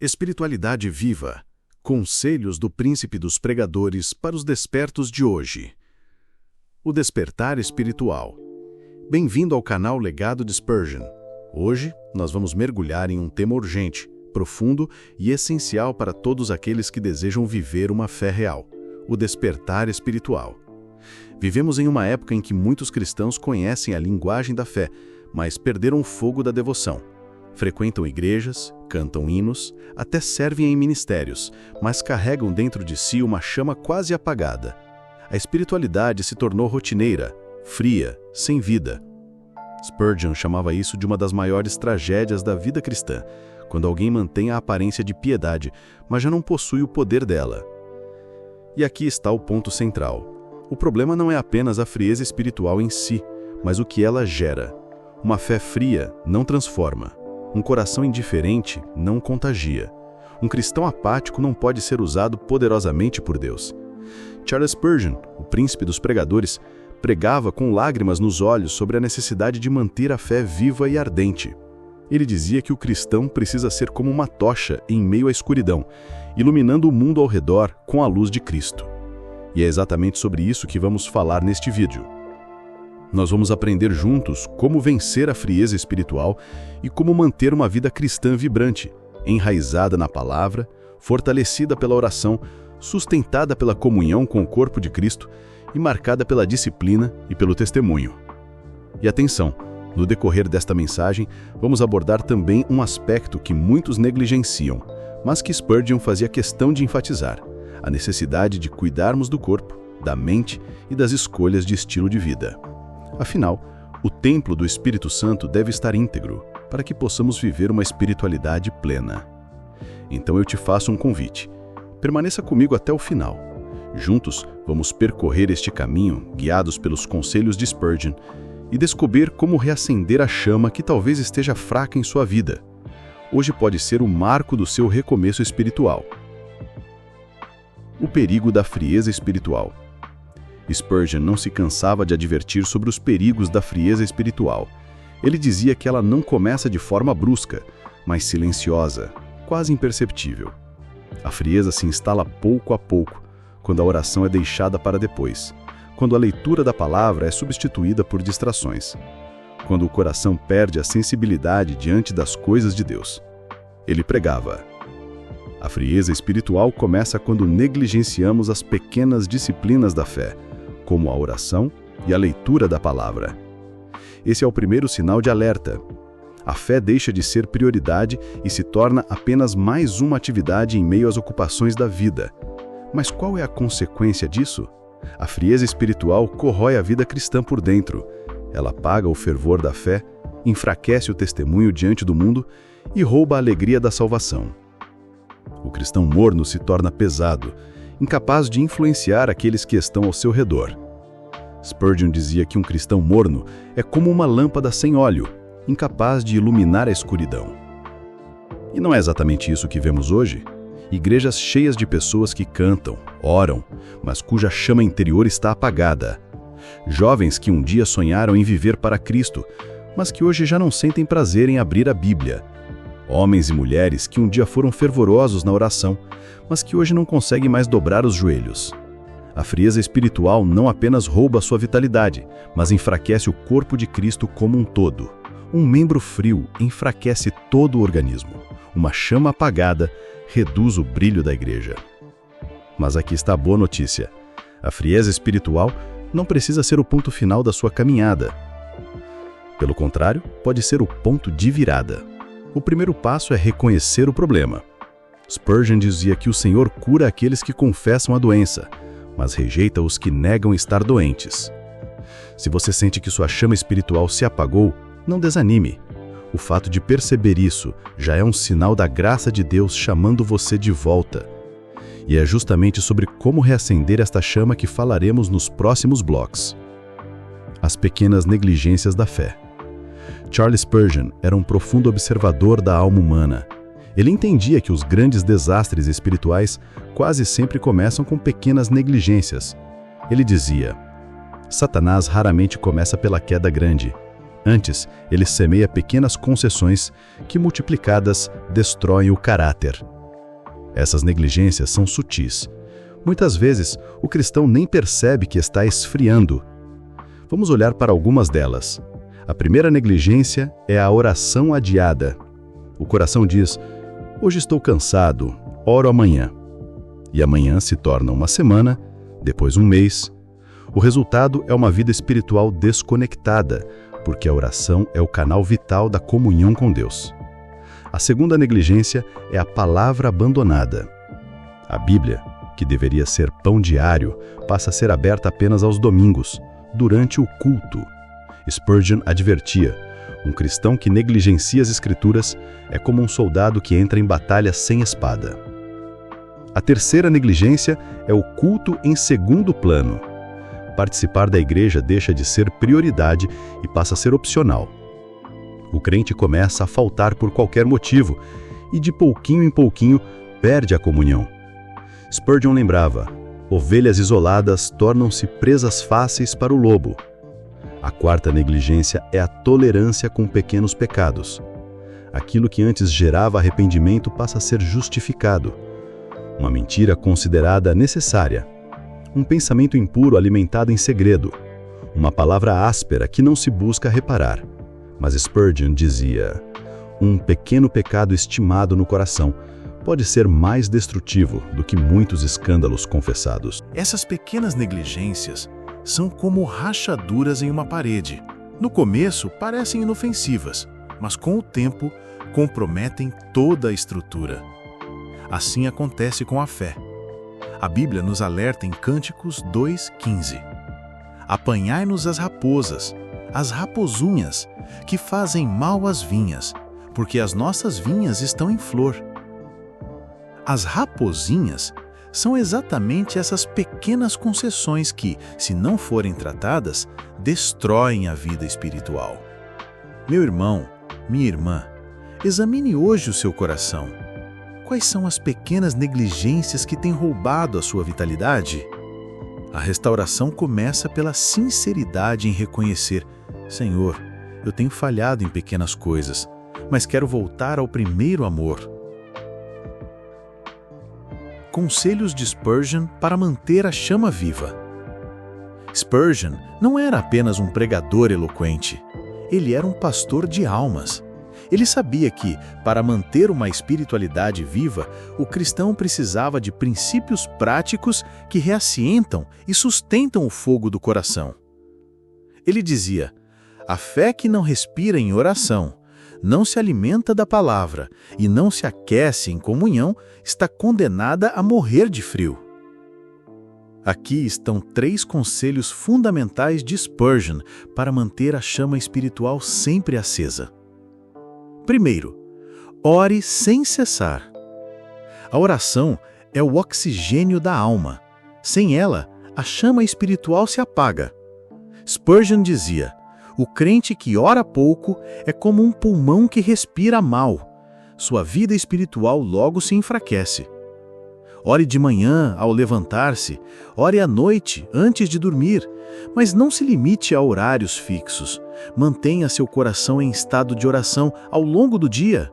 Espiritualidade viva. Conselhos do Príncipe dos Pregadores para os despertos de hoje. O despertar espiritual. Bem-vindo ao canal Legado de Spurgeon. Hoje, nós vamos mergulhar em um tema urgente, profundo e essencial para todos aqueles que desejam viver uma fé real: o despertar espiritual. Vivemos em uma época em que muitos cristãos conhecem a linguagem da fé, mas perderam o fogo da devoção. Frequentam igrejas, cantam hinos, até servem em ministérios, mas carregam dentro de si uma chama quase apagada. A espiritualidade se tornou rotineira, fria, sem vida. Spurgeon chamava isso de uma das maiores tragédias da vida cristã, quando alguém mantém a aparência de piedade, mas já não possui o poder dela. E aqui está o ponto central. O problema não é apenas a frieza espiritual em si, mas o que ela gera. Uma fé fria não transforma. Um coração indiferente não contagia. Um cristão apático não pode ser usado poderosamente por Deus. Charles Spurgeon, o príncipe dos pregadores, pregava com lágrimas nos olhos sobre a necessidade de manter a fé viva e ardente. Ele dizia que o cristão precisa ser como uma tocha em meio à escuridão, iluminando o mundo ao redor com a luz de Cristo. E é exatamente sobre isso que vamos falar neste vídeo. Nós vamos aprender juntos como vencer a frieza espiritual e como manter uma vida cristã vibrante, enraizada na palavra, fortalecida pela oração, sustentada pela comunhão com o corpo de Cristo e marcada pela disciplina e pelo testemunho. E atenção, no decorrer desta mensagem, vamos abordar também um aspecto que muitos negligenciam, mas que Spurgeon fazia questão de enfatizar: a necessidade de cuidarmos do corpo, da mente e das escolhas de estilo de vida. Afinal, o templo do Espírito Santo deve estar íntegro para que possamos viver uma espiritualidade plena. Então eu te faço um convite. Permaneça comigo até o final. Juntos, vamos percorrer este caminho, guiados pelos conselhos de Spurgeon, e descobrir como reacender a chama que talvez esteja fraca em sua vida. Hoje pode ser o marco do seu recomeço espiritual. O perigo da frieza espiritual. Spurgeon não se cansava de advertir sobre os perigos da frieza espiritual. Ele dizia que ela não começa de forma brusca, mas silenciosa, quase imperceptível. A frieza se instala pouco a pouco, quando a oração é deixada para depois, quando a leitura da palavra é substituída por distrações, quando o coração perde a sensibilidade diante das coisas de Deus. Ele pregava: a frieza espiritual começa quando negligenciamos as pequenas disciplinas da fé, como a oração e a leitura da palavra. Esse é o primeiro sinal de alerta. A fé deixa de ser prioridade e se torna apenas mais uma atividade em meio às ocupações da vida. Mas qual é a consequência disso? A frieza espiritual corrói a vida cristã por dentro. Ela apaga o fervor da fé, enfraquece o testemunho diante do mundo e rouba a alegria da salvação. O cristão morno se torna pesado, incapaz de influenciar aqueles que estão ao seu redor. Spurgeon dizia que um cristão morno é como uma lâmpada sem óleo, incapaz de iluminar a escuridão. E não é exatamente isso que vemos hoje? Igrejas cheias de pessoas que cantam, oram, mas cuja chama interior está apagada. Jovens que um dia sonharam em viver para Cristo, mas que hoje já não sentem prazer em abrir a Bíblia. Homens e mulheres que um dia foram fervorosos na oração, mas que hoje não conseguem mais dobrar os joelhos. A frieza espiritual não apenas rouba sua vitalidade, mas enfraquece o corpo de Cristo como um todo. Um membro frio enfraquece todo o organismo. Uma chama apagada reduz o brilho da igreja. Mas aqui está a boa notícia. A frieza espiritual não precisa ser o ponto final da sua caminhada. Pelo contrário, pode ser o ponto de virada. O primeiro passo é reconhecer o problema. Spurgeon dizia que o Senhor cura aqueles que confessam a doença, mas rejeita os que negam estar doentes. Se você sente que sua chama espiritual se apagou, não desanime. O fato de perceber isso já é um sinal da graça de Deus chamando você de volta. E é justamente sobre como reacender esta chama que falaremos nos próximos blocos. As pequenas negligências da fé. Charles Spurgeon era um profundo observador da alma humana. Ele entendia que os grandes desastres espirituais quase sempre começam com pequenas negligências. Ele dizia: Satanás raramente começa pela queda grande. Antes, ele semeia pequenas concessões que, multiplicadas, destroem o caráter. Essas negligências são sutis. Muitas vezes, o cristão nem percebe que está esfriando. Vamos olhar para algumas delas. A primeira negligência é a oração adiada. O coração diz: hoje estou cansado, oro amanhã. E amanhã se torna uma semana, depois um mês. O resultado é uma vida espiritual desconectada, porque a oração é o canal vital da comunhão com Deus. A segunda negligência é a palavra abandonada. A Bíblia, que deveria ser pão diário, passa a ser aberta apenas aos domingos, durante o culto. Spurgeon advertia: um cristão que negligencia as Escrituras é como um soldado que entra em batalha sem espada. A terceira negligência é o culto em segundo plano. Participar da igreja deixa de ser prioridade e passa a ser opcional. O crente começa a faltar por qualquer motivo e, de pouquinho em pouquinho, perde a comunhão. Spurgeon lembrava: ovelhas isoladas tornam-se presas fáceis para o lobo. A quarta negligência é a tolerância com pequenos pecados. Aquilo que antes gerava arrependimento passa a ser justificado. Uma mentira considerada necessária. Um pensamento impuro alimentado em segredo. Uma palavra áspera que não se busca reparar. Mas Spurgeon dizia: um pequeno pecado estimado no coração pode ser mais destrutivo do que muitos escândalos confessados. Essas pequenas negligências são como rachaduras em uma parede. No começo parecem inofensivas, mas com o tempo comprometem toda a estrutura. Assim acontece com a fé. A Bíblia nos alerta em Cânticos 2:15. Apanhai-nos as raposas, as raposunhas, que fazem mal às vinhas, porque as nossas vinhas estão em flor. As raposinhas são exatamente essas pequenas concessões que, se não forem tratadas, destroem a vida espiritual. Meu irmão, minha irmã, examine hoje o seu coração. Quais são as pequenas negligências que têm roubado a sua vitalidade? A restauração começa pela sinceridade em reconhecer: Senhor, eu tenho falhado em pequenas coisas, mas quero voltar ao primeiro amor. Conselhos de Spurgeon para manter a chama viva. Spurgeon não era apenas um pregador eloquente. Ele era um pastor de almas. Ele sabia que, para manter uma espiritualidade viva, o cristão precisava de princípios práticos que reacientam e sustentam o fogo do coração. Ele dizia: a fé que não respira em oração, não se alimenta da palavra e não se aquece em comunhão, está condenada a morrer de frio. Aqui estão 3 conselhos fundamentais de Spurgeon para manter a chama espiritual sempre acesa. Primeiro, ore sem cessar. A oração é o oxigênio da alma. Sem ela, a chama espiritual se apaga. Spurgeon dizia: o crente que ora pouco é como um pulmão que respira mal. Sua vida espiritual logo se enfraquece. Ore de manhã ao levantar-se, ore à noite antes de dormir, mas não se limite a horários fixos. Mantenha seu coração em estado de oração ao longo do dia.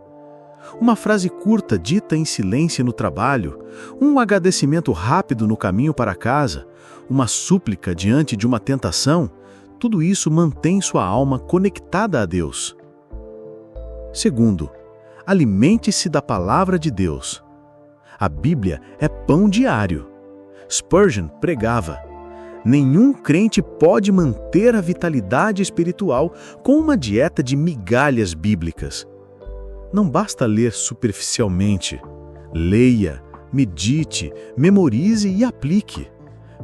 Uma frase curta dita em silêncio no trabalho, um agradecimento rápido no caminho para casa, uma súplica diante de uma tentação, tudo isso mantém sua alma conectada a Deus. Segundo, alimente-se da palavra de Deus. A Bíblia é pão diário. Spurgeon pregava: nenhum crente pode manter a vitalidade espiritual com uma dieta de migalhas bíblicas. Não basta ler superficialmente. Leia, medite, memorize e aplique.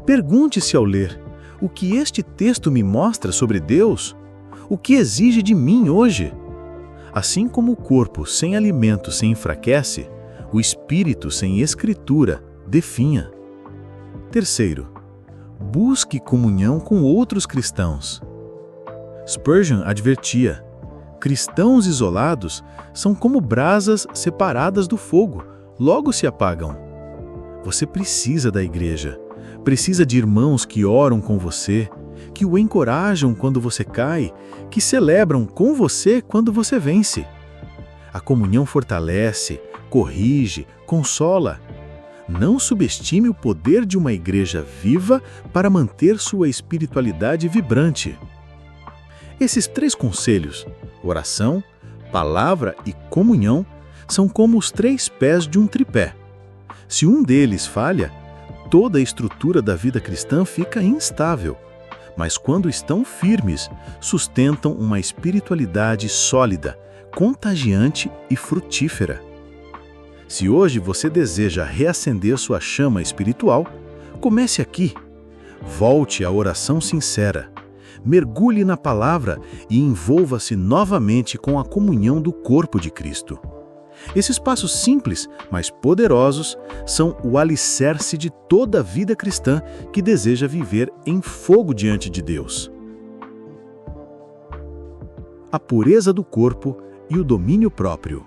Pergunte-se ao ler: o que este texto me mostra sobre Deus? O que exige de mim hoje? Assim como o corpo sem alimento se enfraquece, o espírito sem escritura definha. Terceiro, busque comunhão com outros cristãos. Spurgeon advertia: cristãos isolados são como brasas separadas do fogo, logo se apagam. Você precisa da igreja, precisa de irmãos que oram com você, que o encorajam quando você cai, que celebram com você quando você vence. A comunhão fortalece, corrige, consola. Não subestime o poder de uma igreja viva para manter sua espiritualidade vibrante. Esses 3 conselhos, oração, palavra e comunhão, são como os 3 pés de um tripé. Se um deles falha, toda a estrutura da vida cristã fica instável. Mas quando estão firmes, sustentam uma espiritualidade sólida, contagiante e frutífera. Se hoje você deseja reacender sua chama espiritual, comece aqui. Volte à oração sincera. Mergulhe na palavra e envolva-se novamente com a comunhão do corpo de Cristo. Esses passos simples, mas poderosos, são o alicerce de toda a vida cristã que deseja viver em fogo diante de Deus. A pureza do corpo e o domínio próprio.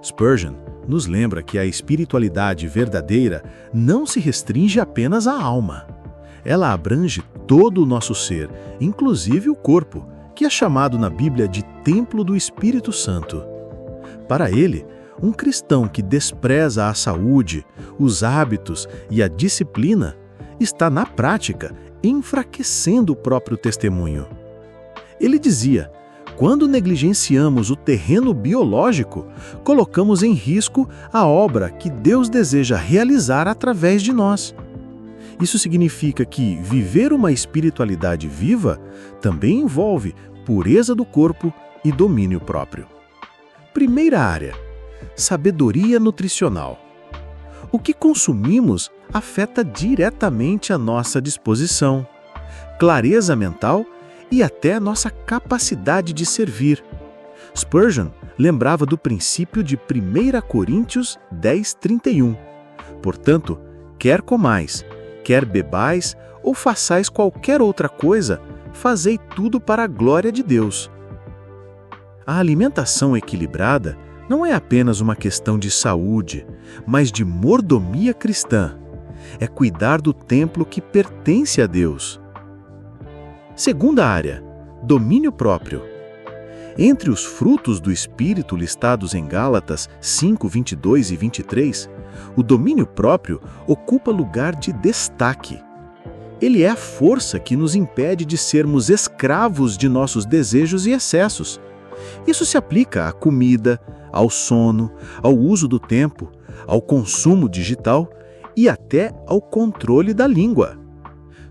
Spurgeon nos lembra que a espiritualidade verdadeira não se restringe apenas à alma. Ela abrange todo o nosso ser, inclusive o corpo, que é chamado na Bíblia de Templo do Espírito Santo. Para ele, um cristão que despreza a saúde, os hábitos e a disciplina está, na prática, enfraquecendo o próprio testemunho. Ele dizia: quando negligenciamos o terreno biológico, colocamos em risco a obra que Deus deseja realizar através de nós. Isso significa que viver uma espiritualidade viva também envolve pureza do corpo e domínio próprio. Primeira área: sabedoria nutricional. O que consumimos afeta diretamente a nossa disposição, clareza mental e até a nossa capacidade de servir. Spurgeon lembrava do princípio de 1 Coríntios 10:31. Portanto, quer comais, quer bebais ou façais qualquer outra coisa, fazei tudo para a glória de Deus. A alimentação equilibrada não é apenas uma questão de saúde, mas de mordomia cristã. É cuidar do templo que pertence a Deus. Segunda área: domínio próprio. Entre os frutos do Espírito listados em Gálatas 5, 22 e 23, o domínio próprio ocupa lugar de destaque. Ele é a força que nos impede de sermos escravos de nossos desejos e excessos. Isso se aplica à comida, ao sono, ao uso do tempo, ao consumo digital e até ao controle da língua.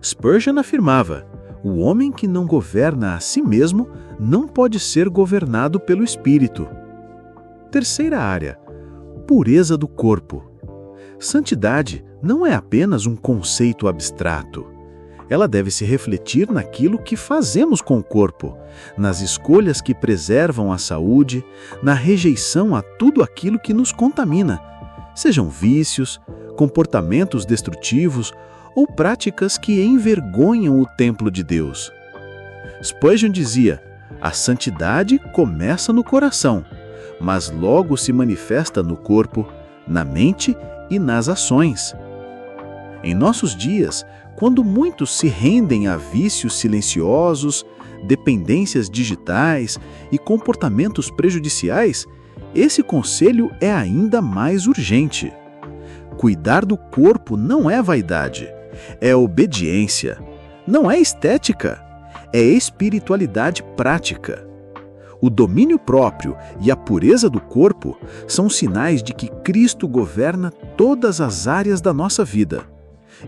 Spurgeon afirmava: o homem que não governa a si mesmo não pode ser governado pelo Espírito. Terceira área: pureza do corpo. Santidade não é apenas um conceito abstrato. Ela deve se refletir naquilo que fazemos com o corpo, nas escolhas que preservam a saúde, na rejeição a tudo aquilo que nos contamina, sejam vícios, comportamentos destrutivos ou práticas que envergonham o templo de Deus. Spurgeon dizia: a santidade começa no coração, mas logo se manifesta no corpo, na mente e nas ações. Em nossos dias, quando muitos se rendem a vícios silenciosos, dependências digitais e comportamentos prejudiciais, esse conselho é ainda mais urgente. Cuidar do corpo não é vaidade, é obediência. Não é estética, é espiritualidade prática. O domínio próprio e a pureza do corpo são sinais de que Cristo governa todas as áreas da nossa vida.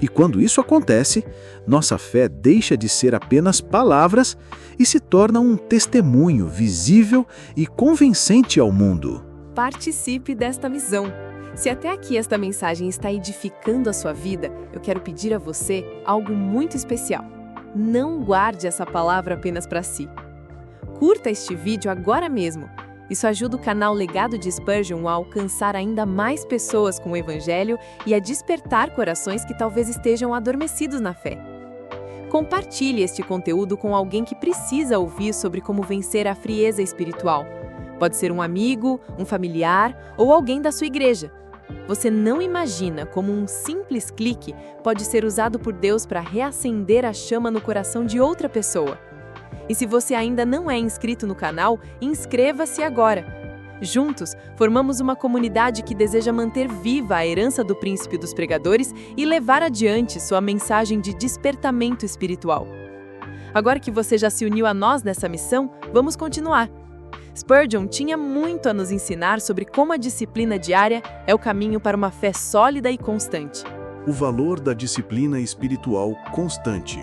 E quando isso acontece, nossa fé deixa de ser apenas palavras e se torna um testemunho visível e convincente ao mundo. Participe desta missão. Se até aqui esta mensagem está edificando a sua vida, eu quero pedir a você algo muito especial. Não guarde essa palavra apenas para si. Curta este vídeo agora mesmo. Isso ajuda o canal Legado de Spurgeon a alcançar ainda mais pessoas com o Evangelho e a despertar corações que talvez estejam adormecidos na fé. Compartilhe este conteúdo com alguém que precisa ouvir sobre como vencer a frieza espiritual. Pode ser um amigo, um familiar ou alguém da sua igreja. Você não imagina como um simples clique pode ser usado por Deus para reacender a chama no coração de outra pessoa. E se você ainda não é inscrito no canal, inscreva-se agora. Juntos, formamos uma comunidade que deseja manter viva a herança do Príncipe dos Pregadores e levar adiante sua mensagem de despertamento espiritual. Agora que você já se uniu a nós nessa missão, vamos continuar. Spurgeon tinha muito a nos ensinar sobre como a disciplina diária é o caminho para uma fé sólida e constante. O valor da disciplina espiritual constante.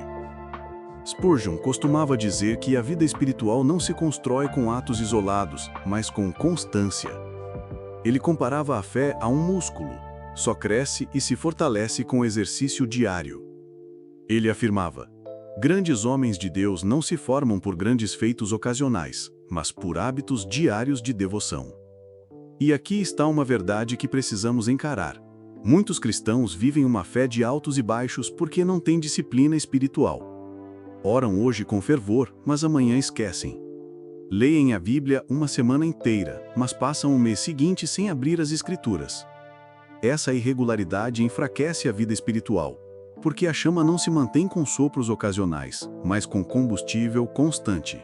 Spurgeon costumava dizer que a vida espiritual não se constrói com atos isolados, mas com constância. Ele comparava a fé a um músculo, só cresce e se fortalece com exercício diário. Ele afirmava: grandes homens de Deus não se formam por grandes feitos ocasionais, mas por hábitos diários de devoção. E aqui está uma verdade que precisamos encarar. Muitos cristãos vivem uma fé de altos e baixos porque não têm disciplina espiritual. Oram hoje com fervor, mas amanhã esquecem. Leem a Bíblia uma semana inteira, mas passam o mês seguinte sem abrir as Escrituras. Essa irregularidade enfraquece a vida espiritual, porque a chama não se mantém com sopros ocasionais, mas com combustível constante.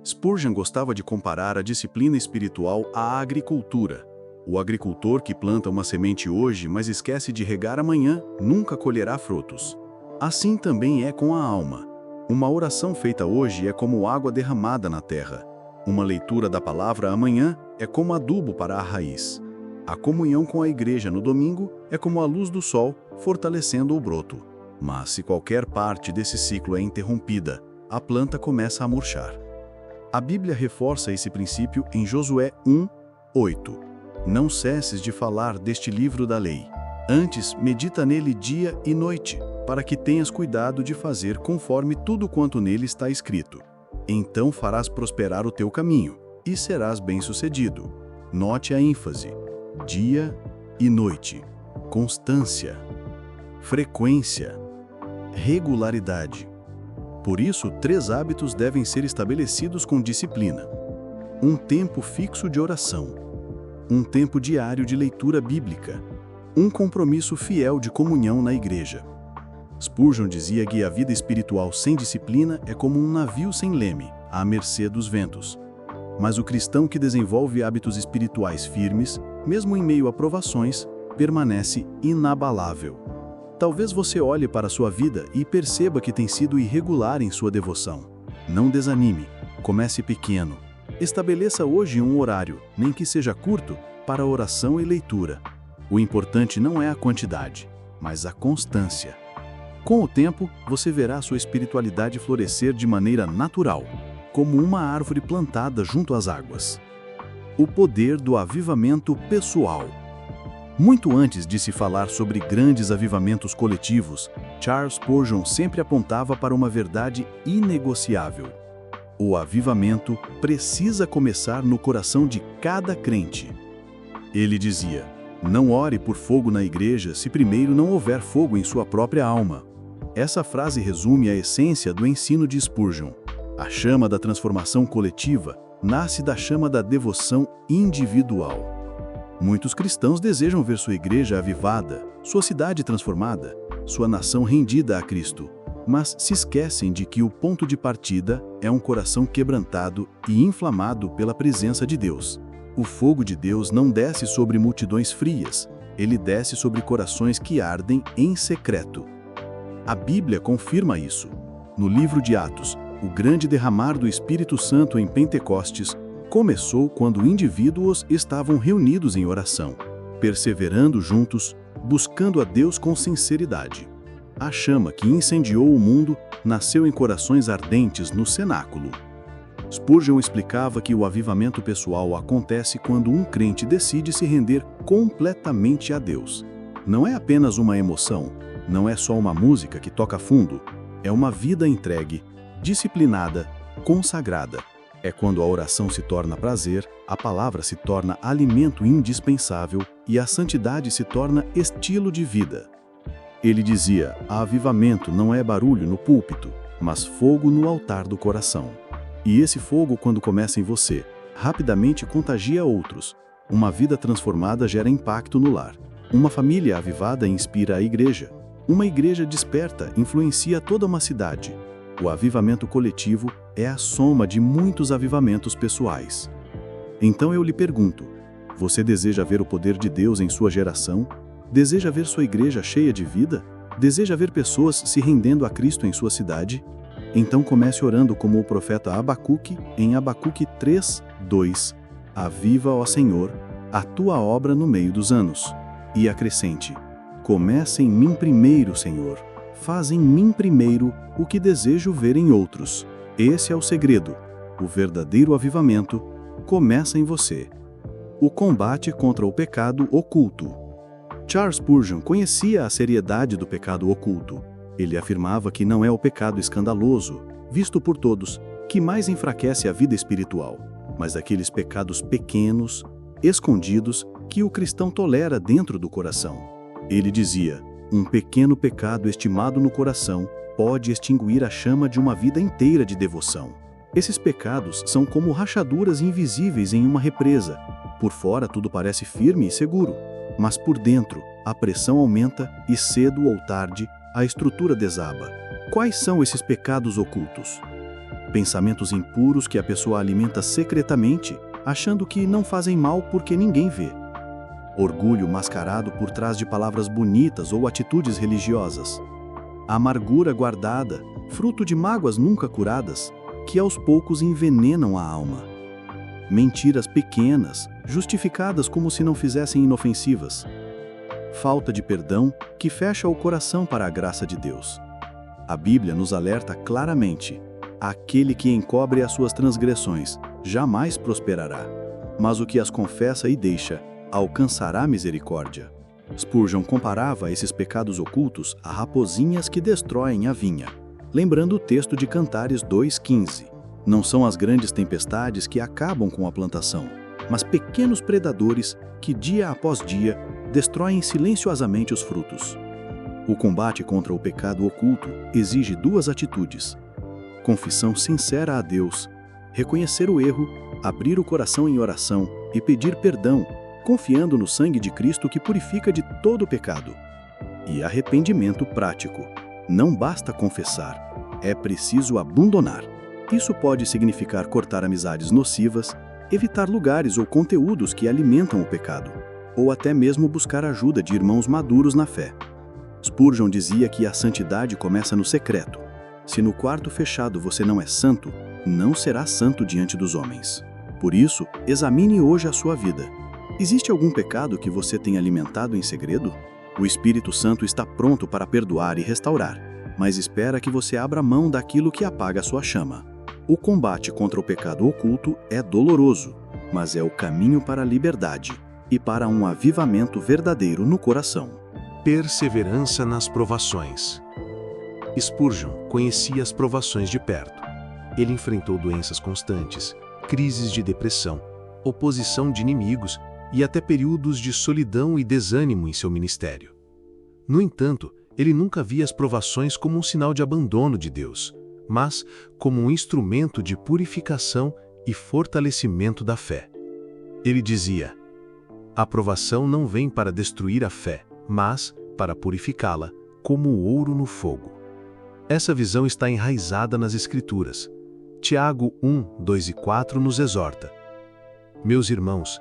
Spurgeon gostava de comparar a disciplina espiritual à agricultura. O agricultor que planta uma semente hoje, mas esquece de regar amanhã, nunca colherá frutos. Assim também é com a alma. Uma oração feita hoje é como água derramada na terra. Uma leitura da palavra amanhã é como adubo para a raiz. A comunhão com a igreja no domingo é como a luz do sol, fortalecendo o broto. Mas se qualquer parte desse ciclo é interrompida, a planta começa a murchar. A Bíblia reforça esse princípio em Josué 1:8. Não cesses de falar deste livro da lei. Antes, medita nele dia e noite, para que tenhas cuidado de fazer conforme tudo quanto nele está escrito. Então farás prosperar o teu caminho, e serás bem-sucedido. Note a ênfase: dia e noite. Constância, frequência, regularidade. Por isso, 3 hábitos devem ser estabelecidos com disciplina. Um tempo fixo de oração. Um tempo diário de leitura bíblica. Um compromisso fiel de comunhão na igreja. Spurgeon dizia que a vida espiritual sem disciplina é como um navio sem leme, à mercê dos ventos. Mas o cristão que desenvolve hábitos espirituais firmes, mesmo em meio a provações, permanece inabalável. Talvez você olhe para a sua vida e perceba que tem sido irregular em sua devoção. Não desanime, comece pequeno. Estabeleça hoje um horário, nem que seja curto, para oração e leitura. O importante não é a quantidade, mas a constância. Com o tempo, você verá sua espiritualidade florescer de maneira natural, como uma árvore plantada junto às águas. O poder do avivamento pessoal. Muito antes de se falar sobre grandes avivamentos coletivos, Charles Spurgeon sempre apontava para uma verdade inegociável. O avivamento precisa começar no coração de cada crente. Ele dizia: não ore por fogo na igreja se primeiro não houver fogo em sua própria alma. Essa frase resume a essência do ensino de Spurgeon. A chama da transformação coletiva nasce da chama da devoção individual. Muitos cristãos desejam ver sua igreja avivada, sua cidade transformada, sua nação rendida a Cristo, mas se esquecem de que o ponto de partida é um coração quebrantado e inflamado pela presença de Deus. O fogo de Deus não desce sobre multidões frias, ele desce sobre corações que ardem em secreto. A Bíblia confirma isso. No livro de Atos, o grande derramar do Espírito Santo em Pentecostes começou quando indivíduos estavam reunidos em oração, perseverando juntos, buscando a Deus com sinceridade. A chama que incendiou o mundo nasceu em corações ardentes no cenáculo. Spurgeon explicava que o avivamento pessoal acontece quando um crente decide se render completamente a Deus. Não é apenas uma emoção, não é só uma música que toca fundo, é uma vida entregue, disciplinada, consagrada. É quando a oração se torna prazer, a palavra se torna alimento indispensável e a santidade se torna estilo de vida. Ele dizia: avivamento não é barulho no púlpito, mas fogo no altar do coração. E esse fogo, quando começa em você, rapidamente contagia outros. Uma vida transformada gera impacto no lar. Uma família avivada inspira a igreja. Uma igreja desperta influencia toda uma cidade. O avivamento coletivo é a soma de muitos avivamentos pessoais. Então eu lhe pergunto, você deseja ver o poder de Deus em sua geração? Deseja ver sua igreja cheia de vida? Deseja ver pessoas se rendendo a Cristo em sua cidade? Então comece orando como o profeta Abacuque, em Abacuque 3:2. Aviva, ó Senhor, a tua obra no meio dos anos. E acrescente, começa em mim primeiro, Senhor. Faz em mim primeiro o que desejo ver em outros. Esse é o segredo. O verdadeiro avivamento começa em você. O combate contra o pecado oculto. Charles Spurgeon conhecia a seriedade do pecado oculto. Ele afirmava que não é o pecado escandaloso, visto por todos, que mais enfraquece a vida espiritual, mas aqueles pecados pequenos, escondidos, que o cristão tolera dentro do coração. Ele dizia, um pequeno pecado estimado no coração pode extinguir a chama de uma vida inteira de devoção. Esses pecados são como rachaduras invisíveis em uma represa. Por fora tudo parece firme e seguro, mas por dentro a pressão aumenta e cedo ou tarde a estrutura desaba. Quais são esses pecados ocultos? Pensamentos impuros que a pessoa alimenta secretamente, achando que não fazem mal porque ninguém vê. Orgulho mascarado por trás de palavras bonitas ou atitudes religiosas. Amargura guardada, fruto de mágoas nunca curadas, que aos poucos envenenam a alma. Mentiras pequenas, justificadas como se não fizessem inofensivas. Falta de perdão que fecha o coração para a graça de Deus. A Bíblia nos alerta claramente: aquele que encobre as suas transgressões jamais prosperará, mas o que as confessa e deixa alcançará misericórdia. Spurgeon comparava esses pecados ocultos a raposinhas que destroem a vinha, lembrando o texto de Cantares 2:15. Não são as grandes tempestades que acabam com a plantação, mas pequenos predadores que dia após dia destroem silenciosamente os frutos. O combate contra o pecado oculto exige duas atitudes: confissão sincera a Deus, reconhecer o erro, abrir o coração em oração e pedir perdão, confiando no sangue de Cristo que purifica de todo o pecado. E arrependimento prático. Não basta confessar, é preciso abandonar. Isso pode significar cortar amizades nocivas, evitar lugares ou conteúdos que alimentam o pecado, ou até mesmo buscar ajuda de irmãos maduros na fé. Spurgeon dizia que a santidade começa no secreto. Se no quarto fechado você não é santo, não será santo diante dos homens. Por isso, examine hoje a sua vida. Existe algum pecado que você tenha alimentado em segredo? O Espírito Santo está pronto para perdoar e restaurar, mas espera que você abra mão daquilo que apaga a sua chama. O combate contra o pecado oculto é doloroso, mas é o caminho para a liberdade e para um avivamento verdadeiro no coração. Perseverança nas provações. Spurgeon conhecia as provações de perto. Ele enfrentou doenças constantes, crises de depressão, oposição de inimigos e até períodos de solidão e desânimo em seu ministério. No entanto, ele nunca via as provações como um sinal de abandono de Deus, mas como um instrumento de purificação e fortalecimento da fé. Ele dizia: a provação não vem para destruir a fé, mas para purificá-la, como o ouro no fogo. Essa visão está enraizada nas Escrituras. Tiago 1:2 e 4 nos exorta: meus irmãos,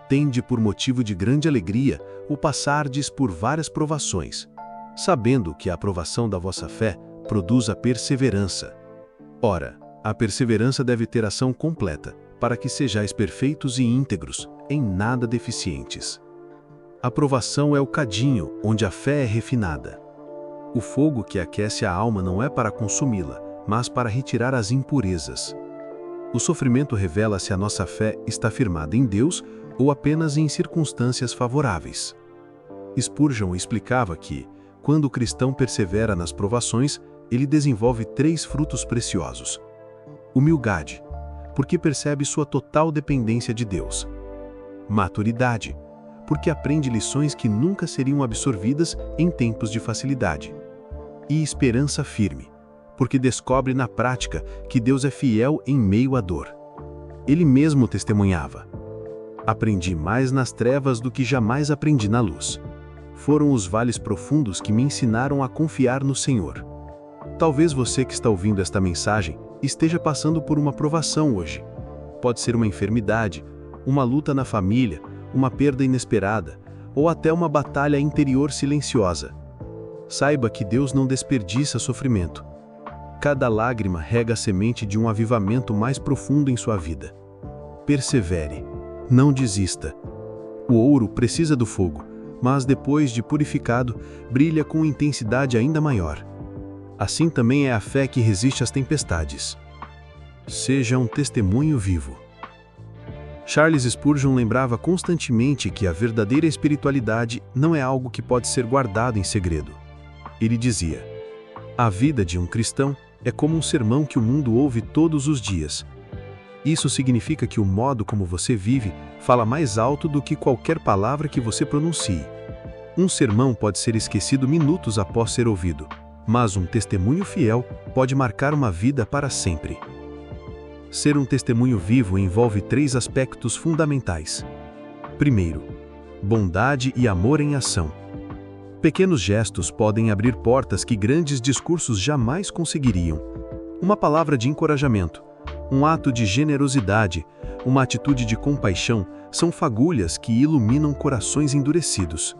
tende por motivo de grande alegria o passardes por várias provações, sabendo que a aprovação da vossa fé produz a perseverança. Ora, a perseverança deve ter ação completa, para que sejais perfeitos e íntegros, em nada deficientes. A provação é o cadinho onde a fé é refinada. O fogo que aquece a alma não é para consumi-la, mas para retirar as impurezas. O sofrimento revela se a nossa fé está firmada em Deus ou apenas em circunstâncias favoráveis. Spurgeon explicava que, quando o cristão persevera nas provações, ele desenvolve 3 frutos preciosos. Humildade, porque percebe sua total dependência de Deus. Maturidade, porque aprende lições que nunca seriam absorvidas em tempos de facilidade. E esperança firme, porque descobre na prática que Deus é fiel em meio à dor. Ele mesmo testemunhava: Aprendi mais nas trevas do que jamais aprendi na luz. Foram os vales profundos que me ensinaram a confiar no Senhor. Talvez você que está ouvindo esta mensagem esteja passando por uma provação hoje. Pode ser uma enfermidade, uma luta na família, uma perda inesperada, ou até uma batalha interior silenciosa. Saiba que Deus não desperdiça sofrimento. Cada lágrima rega a semente de um avivamento mais profundo em sua vida. Persevere, não desista. O ouro precisa do fogo, mas depois de purificado, brilha com intensidade ainda maior. Assim também é a fé que resiste às tempestades. Seja um testemunho vivo. Charles Spurgeon lembrava constantemente que a verdadeira espiritualidade não é algo que pode ser guardado em segredo. Ele dizia: a vida de um cristão é como um sermão que o mundo ouve todos os dias. Isso significa que o modo como você vive fala mais alto do que qualquer palavra que você pronuncie. Um sermão pode ser esquecido minutos após ser ouvido, mas um testemunho fiel pode marcar uma vida para sempre. Ser um testemunho vivo envolve 3 aspectos fundamentais. Primeiro, bondade e amor em ação. Pequenos gestos podem abrir portas que grandes discursos jamais conseguiriam. Uma palavra de encorajamento, um ato de generosidade, uma atitude de compaixão são fagulhas que iluminam corações endurecidos.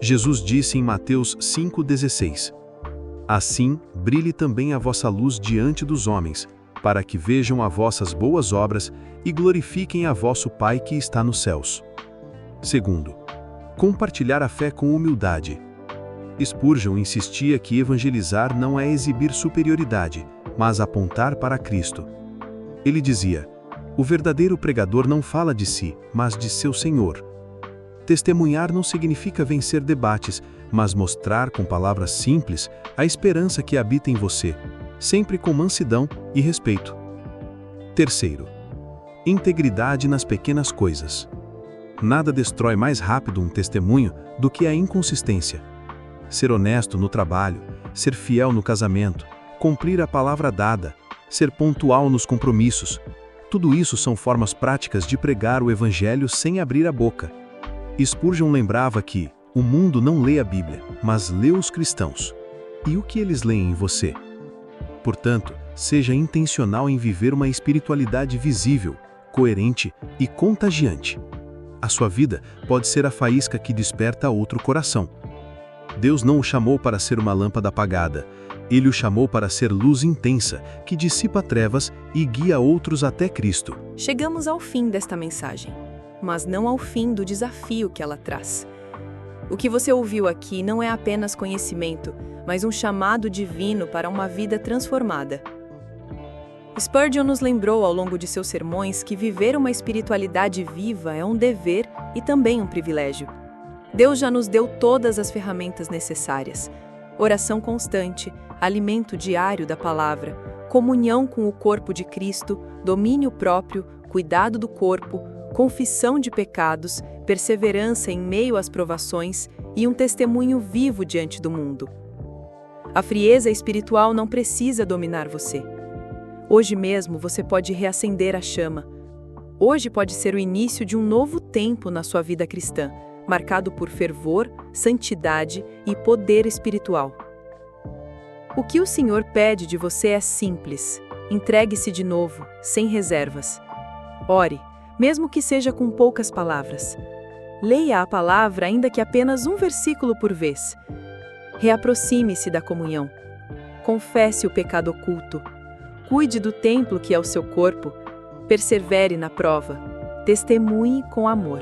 Jesus disse em Mateus 5,16: assim, brilhe também a vossa luz diante dos homens, para que vejam as vossas boas obras e glorifiquem a vosso Pai que está nos céus. Segundo, compartilhar a fé com humildade. Spurgeon insistia que evangelizar não é exibir superioridade, mas apontar para Cristo. Ele dizia: o verdadeiro pregador não fala de si, mas de seu Senhor. Testemunhar não significa vencer debates, mas mostrar com palavras simples a esperança que habita em você, sempre com mansidão e respeito. Terceiro, integridade nas pequenas coisas. Nada destrói mais rápido um testemunho do que a inconsistência. Ser honesto no trabalho, ser fiel no casamento, cumprir a palavra dada, ser pontual nos compromissos. Tudo isso são formas práticas de pregar o Evangelho sem abrir a boca. Spurgeon lembrava que o mundo não lê a Bíblia, mas lê os cristãos. E o que eles leem em você? Portanto, seja intencional em viver uma espiritualidade visível, coerente e contagiante. A sua vida pode ser a faísca que desperta outro coração. Deus não o chamou para ser uma lâmpada apagada. Ele o chamou para ser luz intensa, que dissipa trevas e guia outros até Cristo. Chegamos ao fim desta mensagem, mas não ao fim do desafio que ela traz. O que você ouviu aqui não é apenas conhecimento, mas um chamado divino para uma vida transformada. Spurgeon nos lembrou ao longo de seus sermões que viver uma espiritualidade viva é um dever e também um privilégio. Deus já nos deu todas as ferramentas necessárias: oração constante, alimento diário da palavra, comunhão com o corpo de Cristo, domínio próprio, cuidado do corpo, confissão de pecados, perseverança em meio às provações e um testemunho vivo diante do mundo. A frieza espiritual não precisa dominar você. Hoje mesmo você pode reacender a chama. Hoje pode ser o início de um novo tempo na sua vida cristã, marcado por fervor, santidade e poder espiritual. O que o Senhor pede de você é simples: entregue-se de novo, sem reservas. Ore, mesmo que seja com poucas palavras. Leia a palavra, ainda que apenas um versículo por vez. Reaproxime-se da comunhão. Confesse o pecado oculto. Cuide do templo que é o seu corpo. Persevere na prova. Testemunhe com amor.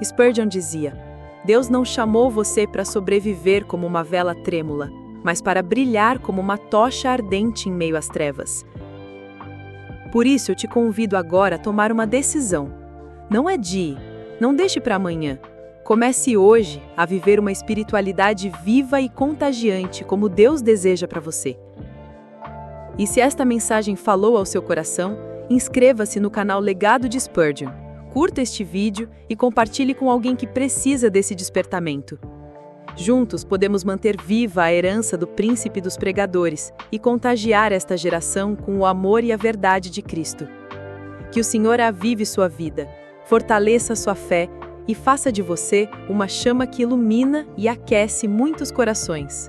Spurgeon dizia: Deus não chamou você para sobreviver como uma vela trêmula, mas para brilhar como uma tocha ardente em meio às trevas. Por isso eu te convido agora a tomar uma decisão. Não adie, não deixe para amanhã. Comece hoje a viver uma espiritualidade viva e contagiante como Deus deseja para você. E se esta mensagem falou ao seu coração, inscreva-se no canal Legado de Spurgeon. Curta este vídeo e compartilhe com alguém que precisa desse despertamento. Juntos podemos manter viva a herança do príncipe dos pregadores e contagiar esta geração com o amor e a verdade de Cristo. Que o Senhor avive sua vida, fortaleça sua fé e faça de você uma chama que ilumina e aquece muitos corações.